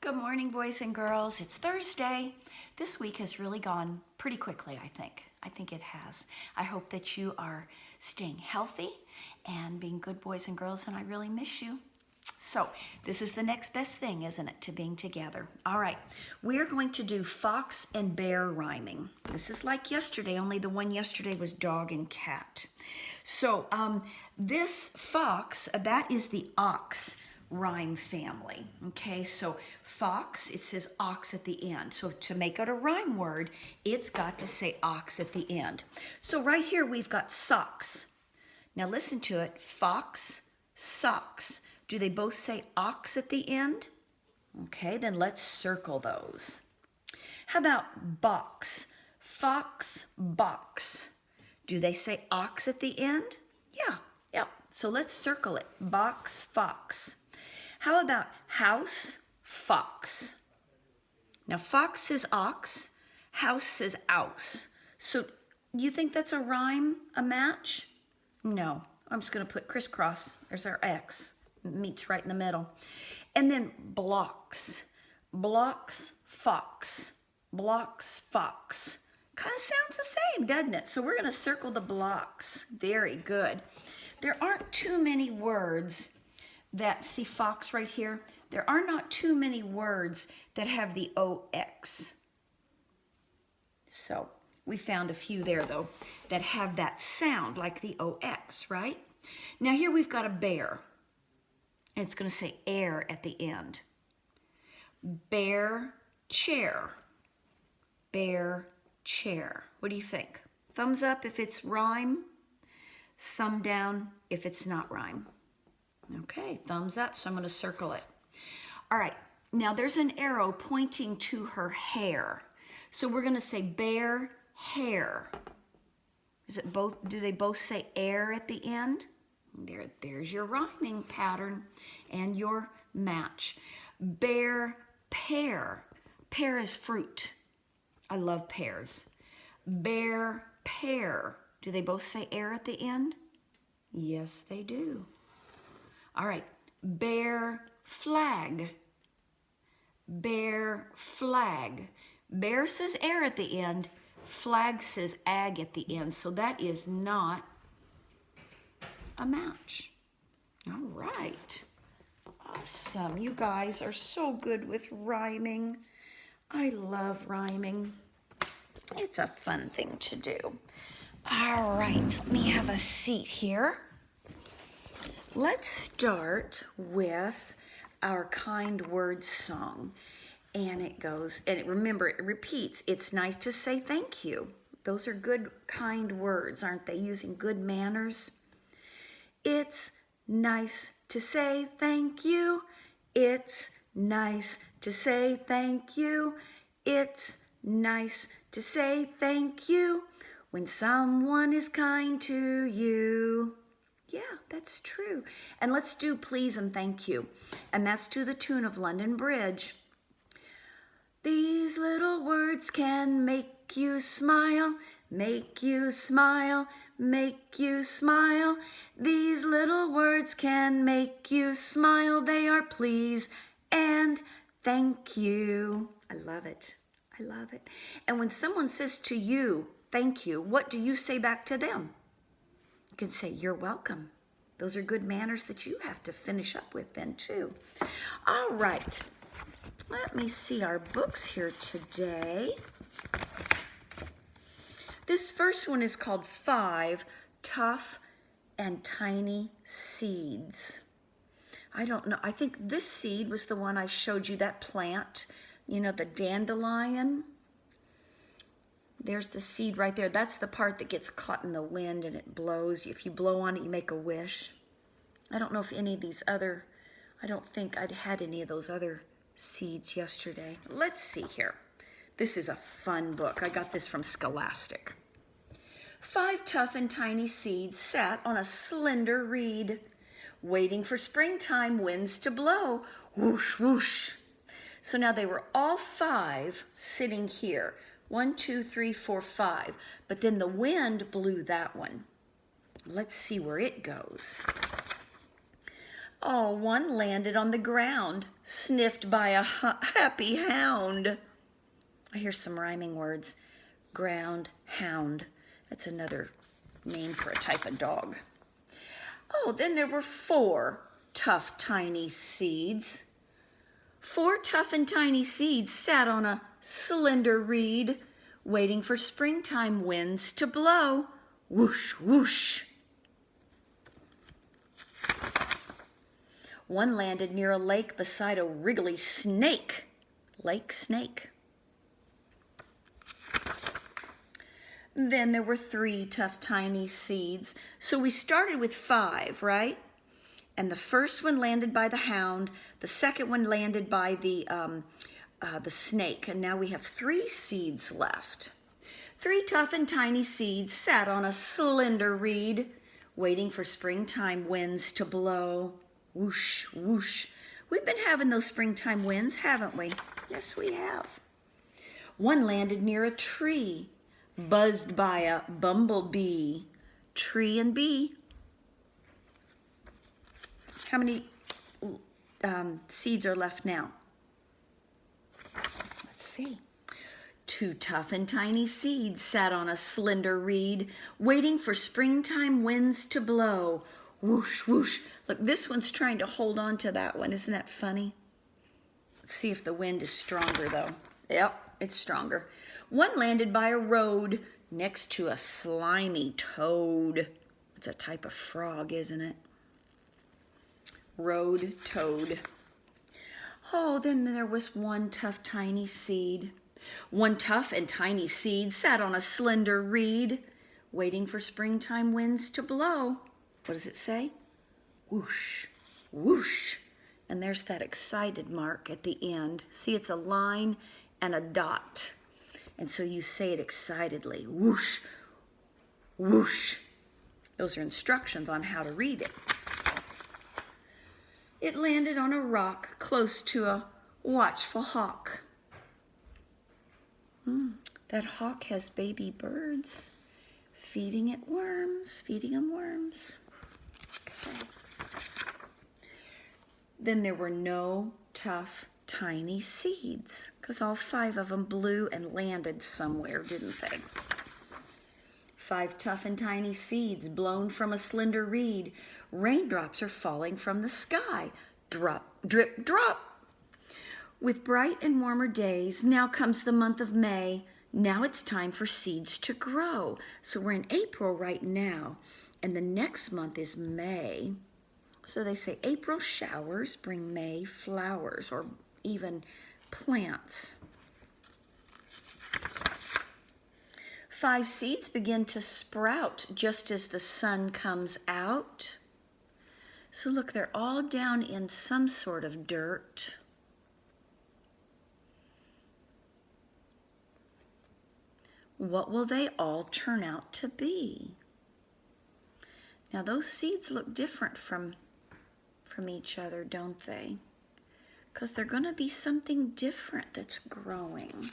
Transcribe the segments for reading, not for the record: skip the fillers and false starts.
Good morning, boys and girls. It's Thursday. This week has really gone pretty quickly, I think. I think it has. I hope that you are staying healthy and being good boys and girls, and I really miss you. So this is the next best thing, isn't it, to being together? All right, we're going to do fox and bear rhyming. This is like yesterday, only the one yesterday was dog and cat. So this fox, that is the ox rhyme family. Okay, so fox, it says ox at the end. So to make it a rhyme word, it's got to say ox at the end. So right here we've got socks. Now listen to it, fox, socks. Do they both say ox at the end? Okay, then let's circle those. How about box, fox, box. Do they say ox at the end? Yeah. So let's circle it, box, fox. How about house, fox? Now fox is ox, house is ouse. So you think that's a rhyme, a match? No, I'm just gonna put crisscross, there's our X, meets right in the middle. And then blocks, blocks, fox, blocks, fox. Kind of sounds the same, doesn't it? So we're gonna circle the blocks, very good. There aren't too many words that, see fox right here? There are not too many words that have the OX. So we found a few there though that have that sound like the OX, right? Now here we've got a bear, and it's gonna say air at the end. Bear, chair, bear, chair. What do you think? Thumbs up if it's rhyme, thumb down if it's not rhyme. Okay, thumbs up, so I'm going to circle it. All right, now there's an arrow pointing to her hair. So we're going to say bear, hair. Is it both? Do they both say air at the end? There's your rhyming pattern and your match. Bear, pear. Pear is fruit. I love pears. Bear, pear. Do they both say air at the end? Yes, they do. All right, bear, flag. Bear, flag. Bear says air at the end. Flag says ag at the end. So that is not a match. All right. Awesome. You guys are so good with rhyming. I love rhyming. It's a fun thing to do. All right, let me have a seat here. Let's start with our kind words song. And it goes, and remember, it repeats, it's nice to say thank you. Those are good, kind words, aren't they? Using good manners. It's nice to say thank you. It's nice to say thank you. It's nice to say thank you when someone is kind to you. Yeah, that's true. And let's do please and thank you. And that's to the tune of London Bridge. These little words can make you smile, make you smile, make you smile. These little words can make you smile. They are please and thank you. I love it. I love it. And when someone says to you, thank you, what do you say back to them? You can say, you're welcome. Those are good manners that you have to finish up with then too. All right. Let me see our books here today. This first one is called 5 Tough and Tiny Seeds. I don't know. I think this seed was the one I showed you, that plant, you know, the dandelion. There's the seed right there. That's the part that gets caught in the wind and it blows. If you blow on it, you make a wish. I don't know if any of these other, I don't think I'd had any of those other seeds yesterday. Let's see here. This is a fun book. I got this from Scholastic. 5 tough and tiny seeds sat on a slender reed, waiting for springtime winds to blow. Whoosh, whoosh. So now they were all 5 sitting here. 1, 2, 3, 4, 5. But then the wind blew that one. Let's see where it goes. Oh, one landed on the ground, sniffed by a happy hound. I hear some rhyming words. Ground, hound. That's another name for a type of dog. Oh, then there were 4 tough, tiny seeds. 4 tough and tiny seeds sat on a slender reed, waiting for springtime winds to blow. Whoosh, whoosh. One landed near a lake beside a wriggly snake. Lake snake. Then there were 3 tough, tiny seeds. So we started with 5, right? And the first one landed by the hound. The second one landed by the snake. And now we have 3 seeds left. 3 tough and tiny seeds sat on a slender reed, waiting for springtime winds to blow. Whoosh, whoosh. We've been having those springtime winds, haven't we? Yes, we have. One landed near a tree, buzzed by a bumblebee. Tree and bee. How many seeds are left now? Let's see. 2 tough and tiny seeds sat on a slender reed, waiting for springtime winds to blow. Whoosh, whoosh. Look, this one's trying to hold on to that one. Isn't that funny? Let's see if the wind is stronger, though. Yep, it's stronger. One landed by a road next to a slimy toad. It's a type of frog, isn't it? Road toad. Oh, then there was 1 tough, tiny seed. 1 tough and tiny seed sat on a slender reed, waiting for springtime winds to blow. What does it say? Whoosh, whoosh. And there's that excited mark at the end. See, it's a line and a dot. And so you say it excitedly. Whoosh, whoosh. Those are instructions on how to read it. It landed on a rock close to a watchful hawk. That hawk has baby birds feeding it worms, feeding them worms. Okay. Then there were no tough, tiny seeds, because all 5 of them blew and landed somewhere, didn't they? 5 tough and tiny seeds blown from a slender reed. Raindrops are falling from the sky. Drop, drip, drop. With bright and warmer days, now comes the month of May. Now it's time for seeds to grow. So we're in April right now, and the next month is May. So they say April showers bring May flowers, or even plants. 5 seeds begin to sprout just as the sun comes out. So look, they're all down in some sort of dirt. What will they all turn out to be? Now those seeds look different from each other, don't they? Because they're going to be something different that's growing.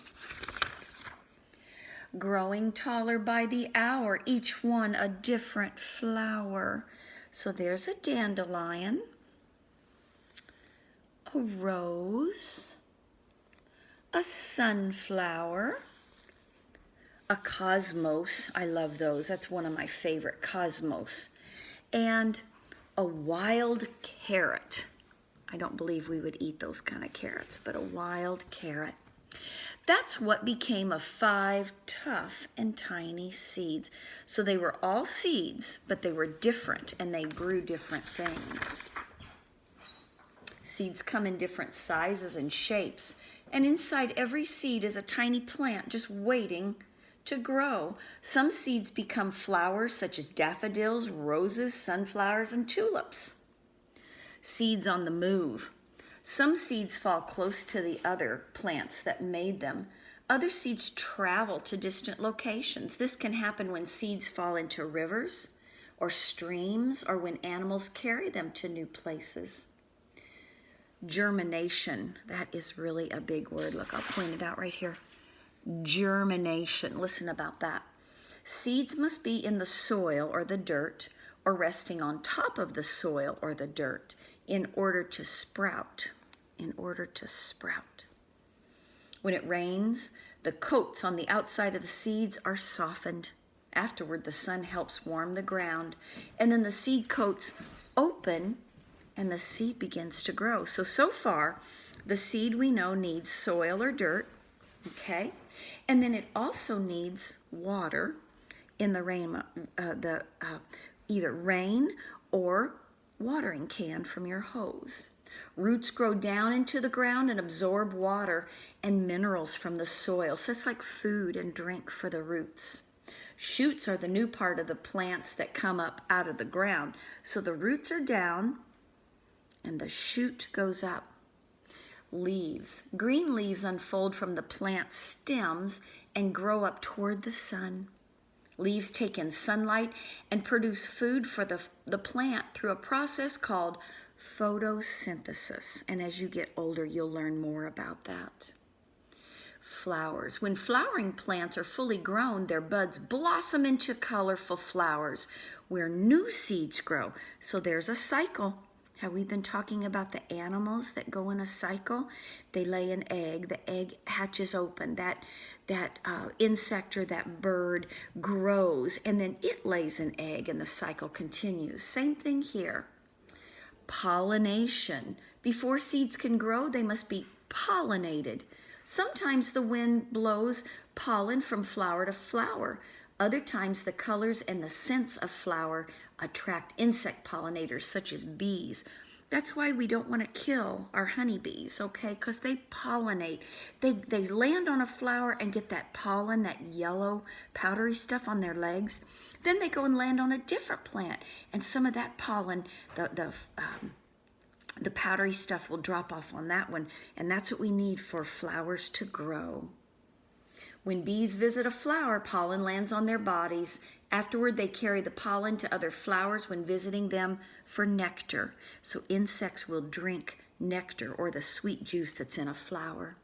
Growing taller by the hour, each one a different flower. So there's a dandelion, a rose, a sunflower, a cosmos. I love those. That's one of my favorite, cosmos. And a wild carrot. I don't believe we would eat those kind of carrots, but a wild carrot. That's what became of 5 tough and tiny seeds. So they were all seeds, but they were different, and they grew different things. Seeds come in different sizes and shapes, and inside every seed is a tiny plant just waiting to grow. Some seeds become flowers such as daffodils, roses, sunflowers, and tulips. Seeds on the move. Some seeds fall close to the other plants that made them. Other seeds travel to distant locations. This can happen when seeds fall into rivers or streams, or when animals carry them to new places. Germination, that is really a big word. Look, I'll point it out right here. Germination, listen about that. Seeds must be in the soil or the dirt, or resting on top of the soil or the dirt. in order to sprout. In order to sprout. When it rains, the coats on the outside of the seeds are softened. Afterward, the sun helps warm the ground, and then the seed coats open and the seed begins to grow. So far, the seed we know needs soil or dirt, okay? And then it also needs water in the rain, either rain or watering can from your hose. Roots grow down into the ground and absorb water and minerals from the soil. So it's like food and drink for the roots. Shoots are the new part of the plants that come up out of the ground. So the roots are down and the shoot goes up. Leaves. Green leaves unfold from the plant stems and grow up toward the sun. Leaves take in sunlight and produce food for the plant through a process called photosynthesis. And as you get older, you'll learn more about that. Flowers. When flowering plants are fully grown, their buds blossom into colorful flowers where new seeds grow. So there's a cycle. How we've been talking about the animals that go in a cycle. They lay an egg. The egg hatches open. That insect or that bird grows, and then it lays an egg, and the cycle continues. Same thing here. Pollination. Before seeds can grow, they must be pollinated. Sometimes the wind blows pollen from flower to flower. Other times the colors and the scents of flower attract insect pollinators such as bees. That's why we don't want to kill our honeybees, okay? Because they pollinate. They land on a flower and get that pollen, that yellow powdery stuff on their legs. Then they go and land on a different plant, and some of that pollen, the powdery stuff will drop off on that one, and that's what we need for flowers to grow. When bees visit a flower, pollen lands on their bodies. Afterward, they carry the pollen to other flowers when visiting them for nectar. So insects will drink nectar or the sweet juice that's in a flower.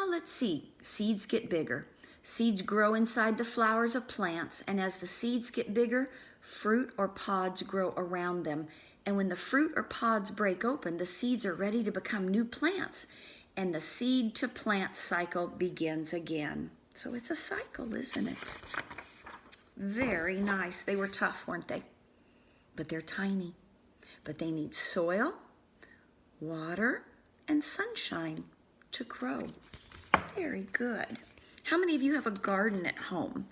Let's see. Seeds get bigger. Seeds grow inside the flowers of plants, and as the seeds get bigger, fruit or pods grow around them. And when the fruit or pods break open, the seeds are ready to become new plants. And the seed to plant cycle begins again. So it's a cycle, isn't it? Very nice. They were tough, weren't they? But they're tiny. But they need soil, water, and sunshine to grow. Very good. How many of you have a garden at home?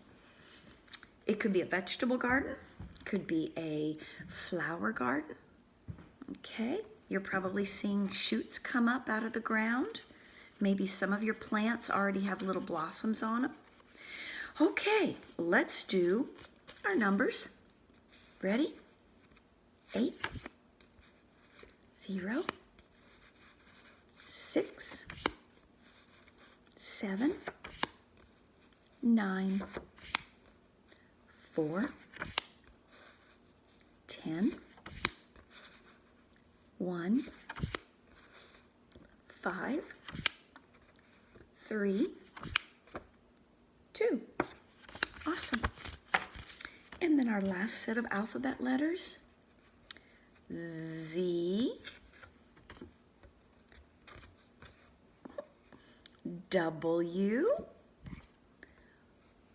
It could be a vegetable garden. It could be a flower garden. Okay. You're probably seeing shoots come up out of the ground. Maybe some of your plants already have little blossoms on them. Okay, let's do our numbers. Ready? 8, 0, 6, 7, 9, 4, 10, 1, 5, 3, 2. Awesome. And then our last set of alphabet letters. Z, W,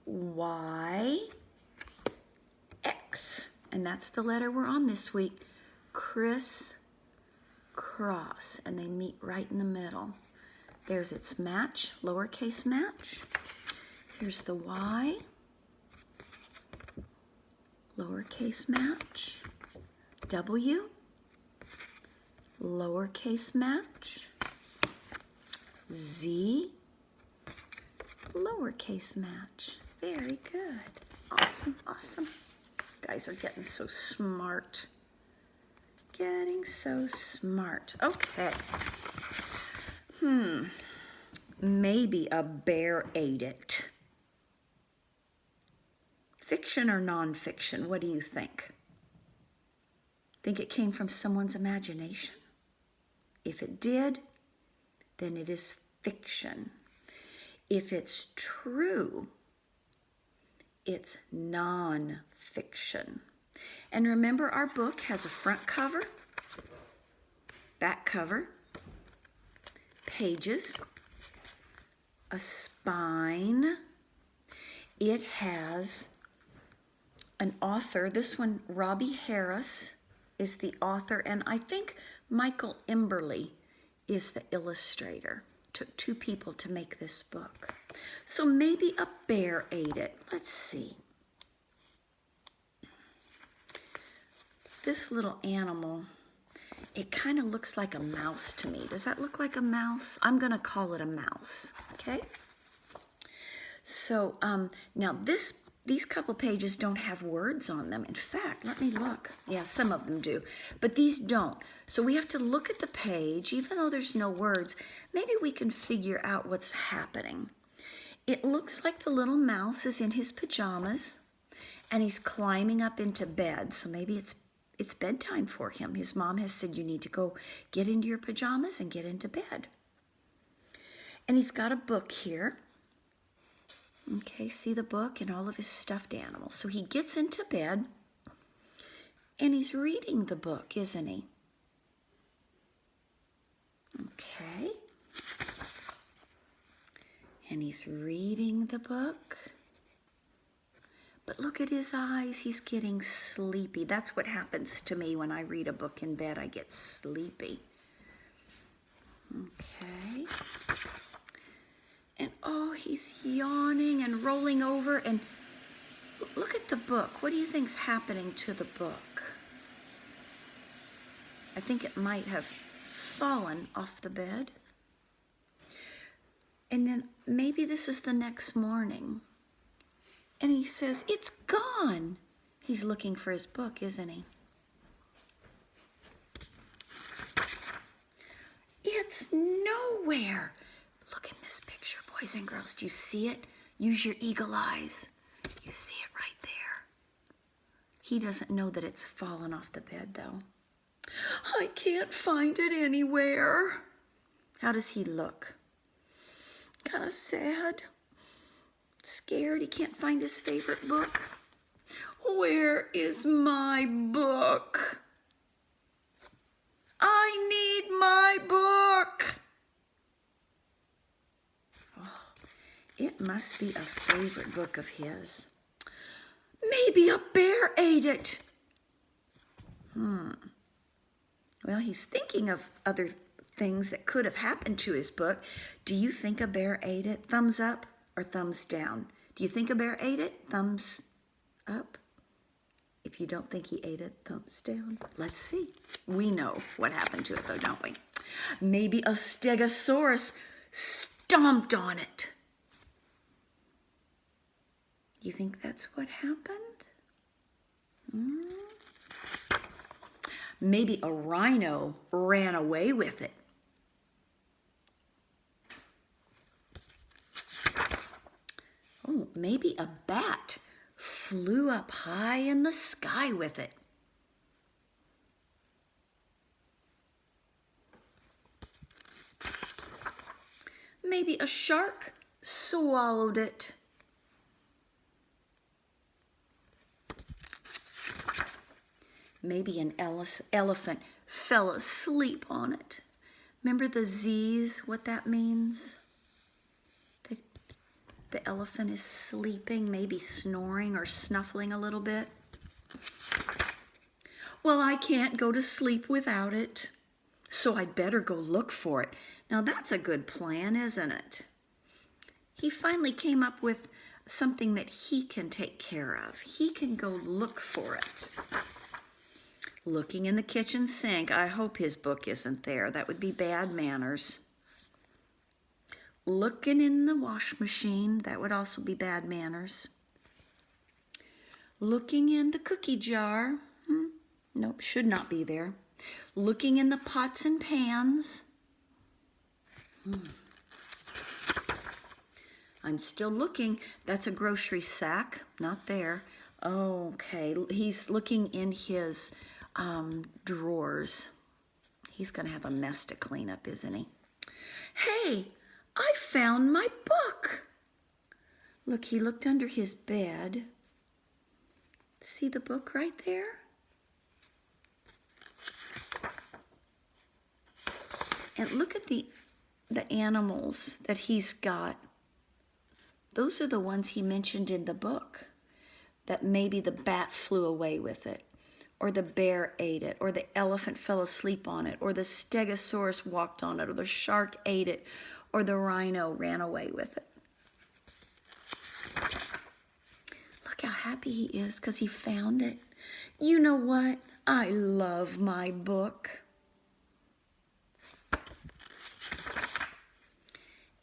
Y, X. And that's the letter we're on this week. Criss cross, and they meet right in the middle. There's its match, lowercase match. Here's the Y, lowercase match. W, lowercase match. Z, lowercase match. Very good. Awesome, awesome. You guys are getting so smart. Getting so smart. Okay. Maybe a bear ate it. Fiction or nonfiction? What do you think? Think it came from someone's imagination? If it did, then it is fiction. If it's true, it's nonfiction. And remember, our book has a front cover Back cover, pages, a spine. It has an author. This one, Robbie Harris, is the author, and I think Michael Imberly is the illustrator. Took 2 people to make this book. So maybe a bear ate it. Let's see. This little animal, it kind of looks like a mouse to me. Does that look like a mouse? I'm going to call it a mouse, okay? So now these couple pages don't have words on them. In fact, let me look. Yeah, some of them do, but these don't. So we have to look at the page, even though there's no words. Maybe we can figure out what's happening. It looks like the little mouse is in his pajamas, and he's climbing up into bed. So maybe it's bedtime for him. His mom has said, you need to go get into your pajamas and get into bed. And he's got a book here. Okay, see the book and all of his stuffed animals. So he gets into bed and he's reading the book, isn't he? Okay. And he's reading the book. But look at his eyes, he's getting sleepy. That's what happens to me when I read a book in bed. I get sleepy. Okay. And oh, he's yawning and rolling over. And look at the book. What do you think's happening to the book? I think it might have fallen off the bed. And then maybe this is the next morning. And he says, it's gone. He's looking for his book, isn't he? It's nowhere. Look at this picture, boys and girls. Do you see it? Use your eagle eyes. You see it right there. He doesn't know that it's fallen off the bed, though. I can't find it anywhere. How does he look? Kind of sad. Scared. He can't find his favorite book. Where is my book? I need my book. It must be a favorite book of his. Maybe a bear ate it. Well, he's thinking of other things that could have happened to his book. Do you think a bear ate it? Thumbs up or thumbs down? Do you think a bear ate it? Thumbs up. If you don't think he ate it, thumbs down. Let's see. We know what happened to it, though, don't we? Maybe a stegosaurus stomped on it. You think that's what happened? Maybe a rhino ran away with it. Oh, maybe a bat flew up high in the sky with it. Maybe a shark swallowed it. Maybe an elephant fell asleep on it. Remember the Z's, what that means? The elephant is sleeping, maybe snoring or snuffling a little bit. Well, I can't go to sleep without it, so I'd better go look for it. Now that's a good plan, isn't it? He finally came up with something that he can take care of. He can go look for it. Looking in the kitchen sink. I hope his book isn't there. That would be bad manners. Looking in the wash machine. That would also be bad manners. Looking in the cookie jar. Nope, should not be there. Looking in the pots and pans. I'm still looking. That's a grocery sack. Not there. Okay, he's looking in his drawers. He's going to have a mess to clean up, isn't he? Hey, I found my book. Look, he looked under his bed. See the book right there? And look at the animals that he's got. Those are the ones he mentioned in the book, that maybe the bat flew away with it, or the bear ate it, or the elephant fell asleep on it, or the stegosaurus walked on it, or the shark ate it, or the rhino ran away with it. Look how happy he is because he found it. You know what? I love my book.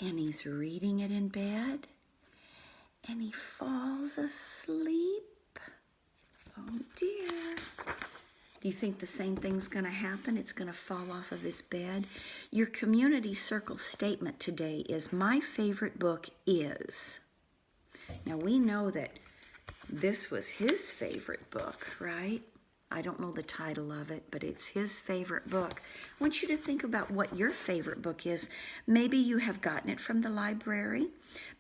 And he's reading it in bed, and he falls asleep. Oh dear. Do you think the same thing's going to happen? It's going to fall off of his bed? Your community circle statement today is, my favorite book is. Now we know that this was his favorite book, right? I don't know the title of it, but it's his favorite book. I want you to think about what your favorite book is. Maybe you have gotten it from the library.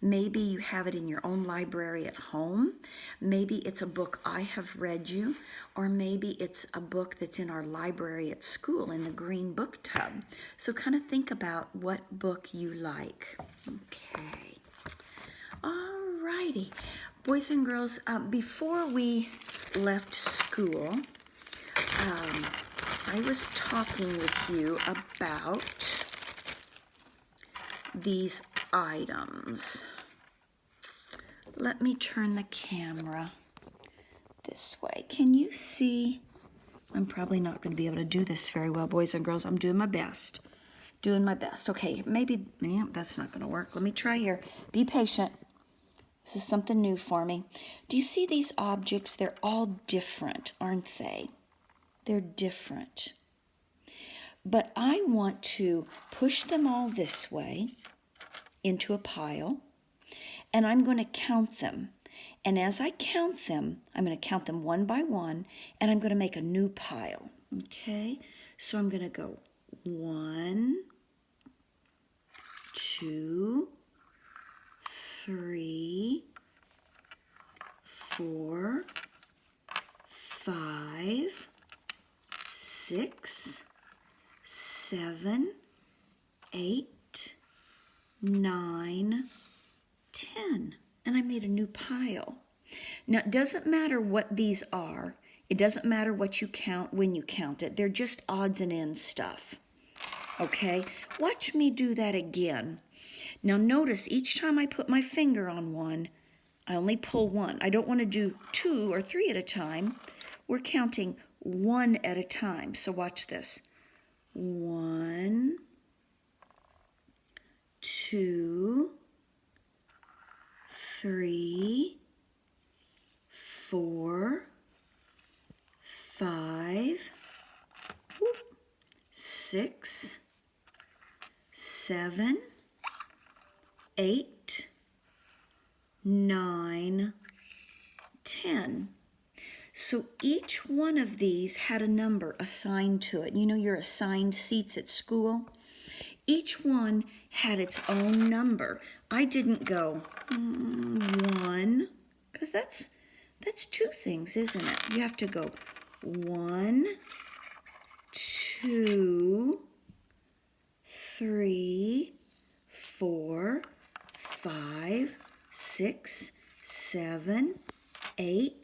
Maybe you have it in your own library at home. Maybe it's a book I have read you, or maybe it's a book that's in our library at school in the green book tub. So kind of think about what book you like. Okay. All righty. Boys and girls, before we left school, I was talking with you about these items. Let me turn the camera this way. Can you see? I'm probably not going to be able to do this very well, boys and girls. I'm doing my best. Doing my best. Okay, maybe, yeah, that's not going to work. Let me try here. Be patient. This is something new for me. Do you see these objects? They're all different, aren't they? They're different. But I want to push them all this way into a pile, and I'm going to count them. And as I count them, I'm going to count them one by one, and I'm going to make a new pile. Okay? So I'm going to go 1, 2, 3, 4, 5, 6, 7, 8, 9, 10. And I made a new pile. Now, it doesn't matter what these are. It doesn't matter what you count when you count it. They're just odds and ends stuff. Okay? Watch me do that again. Now, notice each time I put my finger on one, I only pull one. I don't want to do 2 or 3 at a time. We're counting 1 at a time. So watch this. 1, 2, 3, 4, 5, 6, 7, 8, 9, 10. So each one of these had a number assigned to it. You know your assigned seats at school? Each one had its own number. I didn't go 1, because that's 2 things, isn't it? You have to go 1, 2, 3, 4, 5, 6, 7, 8,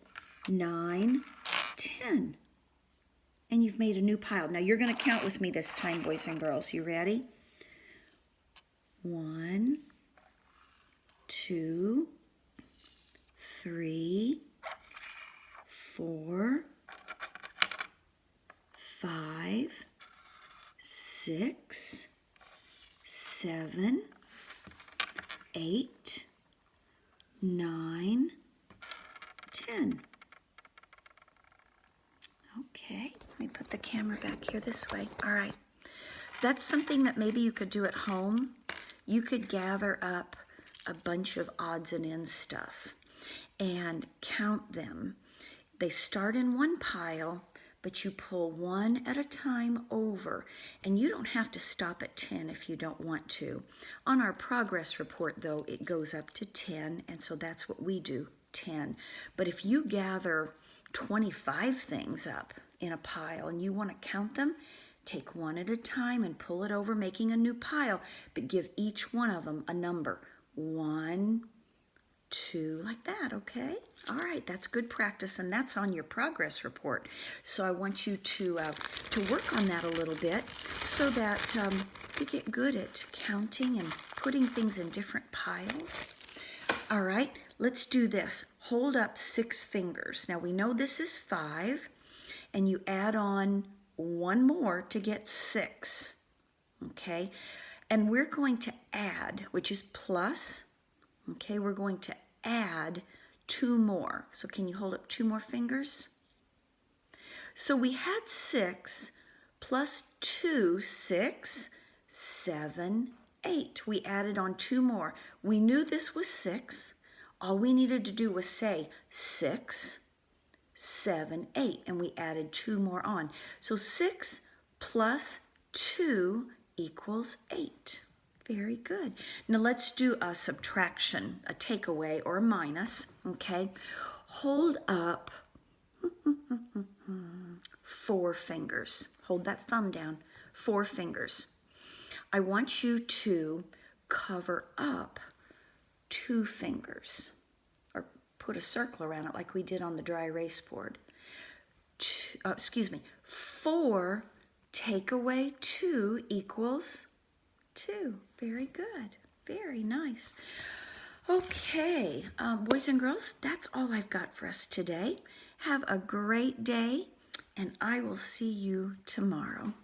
9, 10. And you've made a new pile. Now you're going to count with me this time, boys and girls. You ready? 1, 2, 3, 4, 5, 6, 7, 8, 9, 10. Okay, let me put the camera back here this way. All right. That's something that maybe you could do at home. You could gather up a bunch of odds and ends stuff and count them. They start in one pile, but you pull 1 at a time over. And you don't have to stop at 10 if you don't want to. On our progress report, though, it goes up to 10, and so that's what we do, 10. But if you gather 25 things up in a pile and you want to count them, Take one at a time and pull it over, making a new pile, but give each one of them a number. 1, 2, like that, okay? All right, that's good practice, and that's on your progress report. So I want you to work on that a little bit so that you get good at counting and putting things in different piles. All right, let's do this. Hold up 6 fingers. Now we know this is 5, and you add on 1 more to get 6, okay? And we're going to add, which is plus, okay? We're going to add 2 more. So can you hold up 2 more fingers? So we had 6 plus 2, 6, 7, 8. We added on 2 more. We knew this was 6. All we needed to do was say 6, 7, 8, and we added 2 more on. So 6 plus 2 equals 8. Very good. Now let's do a subtraction, a takeaway, or a minus, okay? Hold up 4 fingers. Hold that thumb down, 4 fingers. I want you to cover up 2 fingers, or put a circle around it like we did on the dry erase board. 4 take away 2 equals 2. Very good. Very nice. Okay, boys and girls, that's all I've got for us today. Have a great day, and I will see you tomorrow.